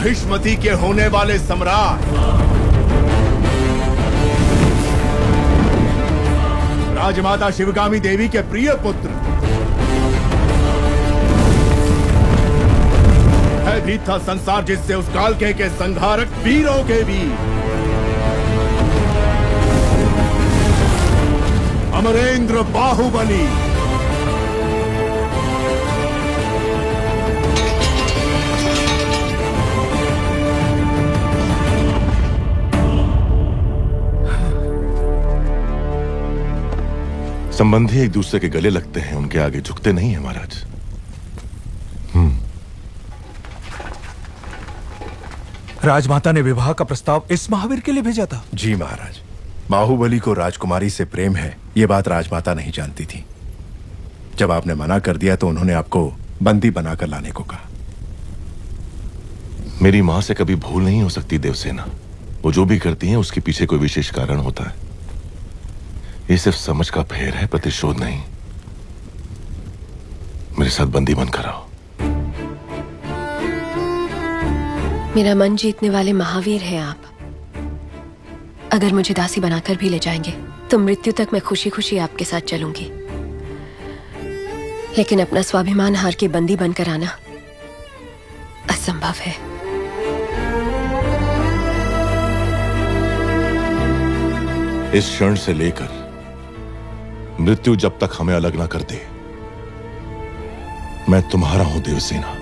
माहिष्मती के होने वाले सम्राट राजमाता शिवगामी देवी के प्रिय पुत्र भयभीत था संसार जिससे उस कालके के संहारक वीरों के वीर अमरेंद्र बाहुबली। संबंधी एक दूसरे के गले लगते हैं, उनके आगे झुकते नहीं है महाराज। राजमाता ने विवाह का प्रस्ताव इस महावीर के लिए भेजा था। जी महाराज, बाहुबली को राजकुमारी से प्रेम है, ये बात राजमाता नहीं जानती थी। जब आपने मना कर दिया तो उन्होंने आपको बंदी बनाकर लाने को कहा। मेरी मां से कभी भूल नहीं हो सकती देवसेना। वो जो भी करती हैं उसके पीछे कोई विशेष कारण होता है। ये सिर्फ समझ का फेर है, प्रतिशोध नहीं। मेरे साथ बंदी बनकर आओ। मेरा मन जीतने वाले महावीर हैं आप। अगर मुझे दासी बनाकर भी ले जाएंगे तो मृत्यु तक मैं खुशी खुशी आपके साथ चलूंगी, लेकिन अपना स्वाभिमान हार के बंदी बनकर आना असंभव है। इस क्षण से लेकर मृत्यु जब तक हमें अलग ना कर दे, मैं तुम्हारा हूं देवसेना।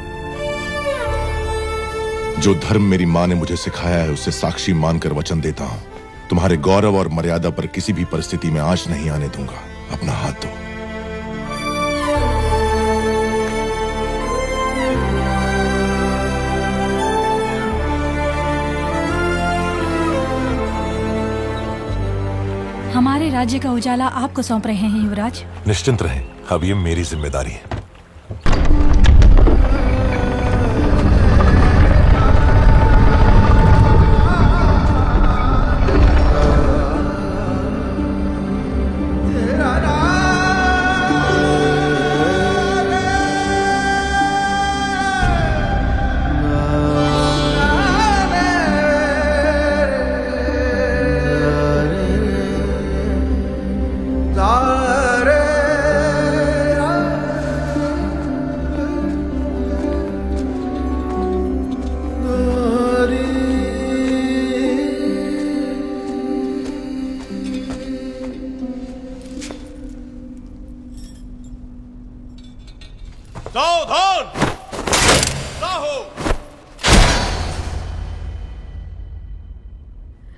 जो धर्म मेरी मां ने मुझे सिखाया है उसे साक्षी मानकर वचन देता हूं, तुम्हारे गौरव और मर्यादा पर किसी भी परिस्थिति में आंच नहीं आने दूंगा। अपना हाथ दो। हमारे राज्य का उजाला आपको सौंप रहे हैं युवराज। निश्चिंत रहें, अब ये मेरी जिम्मेदारी है।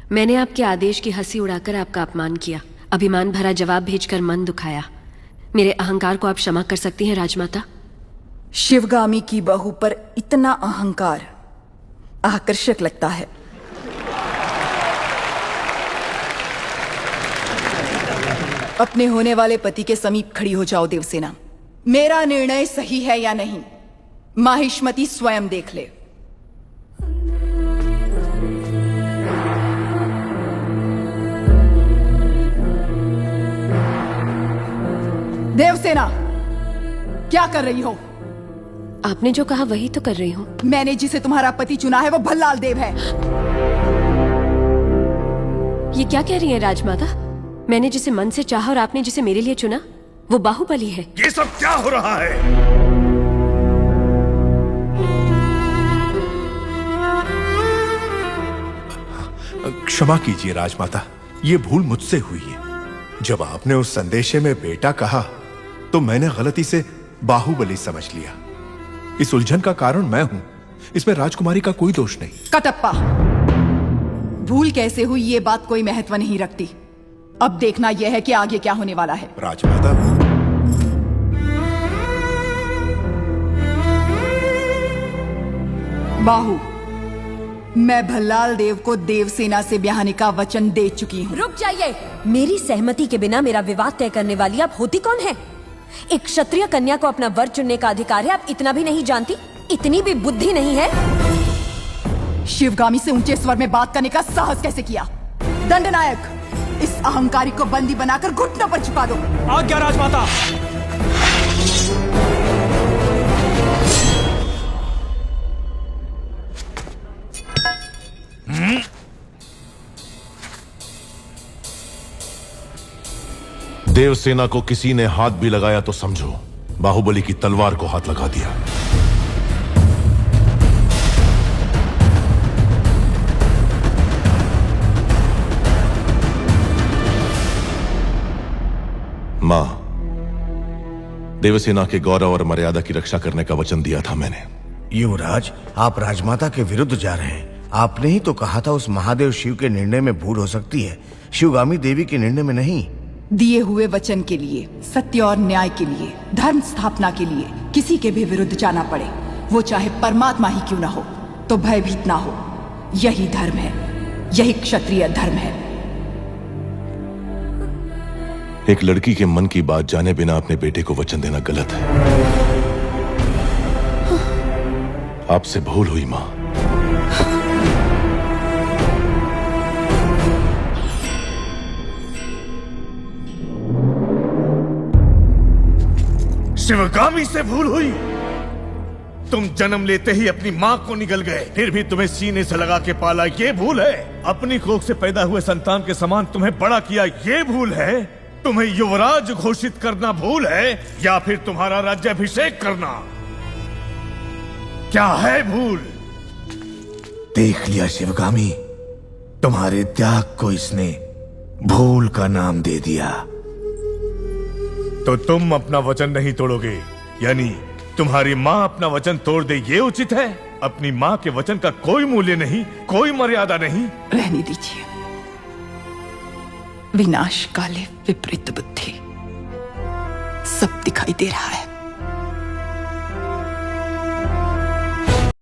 मैंने आपके आदेश की हंसी उड़ाकर आपका अपमान किया, अभिमान भरा जवाब भेजकर मन दुखाया। मेरे अहंकार को आप क्षमा कर सकती हैं राजमाता? शिवगामी की बहू पर इतना अहंकार आकर्षक लगता है। अपने होने वाले पति के समीप खड़ी हो जाओ देवसेना। मेरा निर्णय सही है या नहीं, माहिष्मती स्वयं देख ले। देवसेना, क्या कर रही हो? आपने जो कहा वही तो कर रही हूँ। मैंने जिसे तुम्हारा पति चुना है वो भल्लाल देव है। ये क्या कह रही है राजमाता? मैंने जिसे मन से चाहा और आपने जिसे मेरे लिए चुना वो बाहुबली है। ये सब क्या हो रहा है? क्षमा कीजिए राजमाता, ये भूल मुझसे हुई है। जब आपने उस संदेशे में बेटा कहा तो मैंने गलती से बाहुबली समझ लिया। इस उलझन का कारण मैं हूं, इसमें राजकुमारी का कोई दोष नहीं। कटप्पा, भूल कैसे हुई ये बात कोई महत्व नहीं रखती। अब देखना यह है कि आगे क्या होने वाला है। राजमाता, बाहु, मैं भल्लाल देव को देवसेना से ब्याहने का वचन दे चुकी हूँ। रुक जाइए। मेरी सहमति के बिना मेरा विवाह तय करने वाली आप होती कौन है? एक क्षत्रिय कन्या को अपना वर चुनने का अधिकार है। आप इतना भी नहीं जानती? इतनी भी बुद्धि नहीं है? शिवगामी से ऊंचे स्वर में बात करने का साहस कैसे किया? दंडनायक, इस अहंकारी को बंदी बनाकर घुटनों पर छुपा दो। आज्ञा राजमाता। देवसेना को किसी ने हाथ भी लगाया तो समझो बाहुबली की तलवार को हाथ लगा दिया। मां, देवसेना के गौरव और मर्यादा की रक्षा करने का वचन दिया था मैंने। युवराज, आप राजमाता के विरुद्ध जा रहे हैं। आपने ही तो कहा था उस महादेव शिव के निर्णय में भूल हो सकती है, शिवगामी देवी के निर्णय में नहीं। दिए हुए वचन के लिए, सत्य और न्याय के लिए, धर्म स्थापना के लिए किसी के भी विरुद्ध जाना पड़े, वो चाहे परमात्मा ही क्यों ना हो, तो भयभीत ना हो। यही धर्म है, यही क्षत्रिय धर्म है। एक लड़की के मन की बात जाने बिना अपने बेटे को वचन देना गलत है। आपसे भूल हुई मां। शिवगामी से भूल हुई? तुम जन्म लेते ही अपनी मां को निगल गए, फिर भी तुम्हें सीने से लगा के पाला, ये भूल है? अपनी कोख से पैदा हुए संतान के समान तुम्हें बड़ा किया, ये भूल है? तुम्हें युवराज घोषित करना भूल है, या फिर तुम्हारा राज्याभिषेक करना? क्या है भूल? देख लिया शिवगामी, तुम्हारे त्याग को इसने भूल का नाम दे दिया। तो तुम अपना वचन नहीं तोड़ोगे, यानी तुम्हारी मां अपना वचन तोड़ दे, ये उचित है? अपनी मां के वचन का कोई मूल्य नहीं, कोई मर्यादा नहीं। रहने दीजिए। विनाश काले विपरीत बुद्धि, सब दिखाई दे रहा है।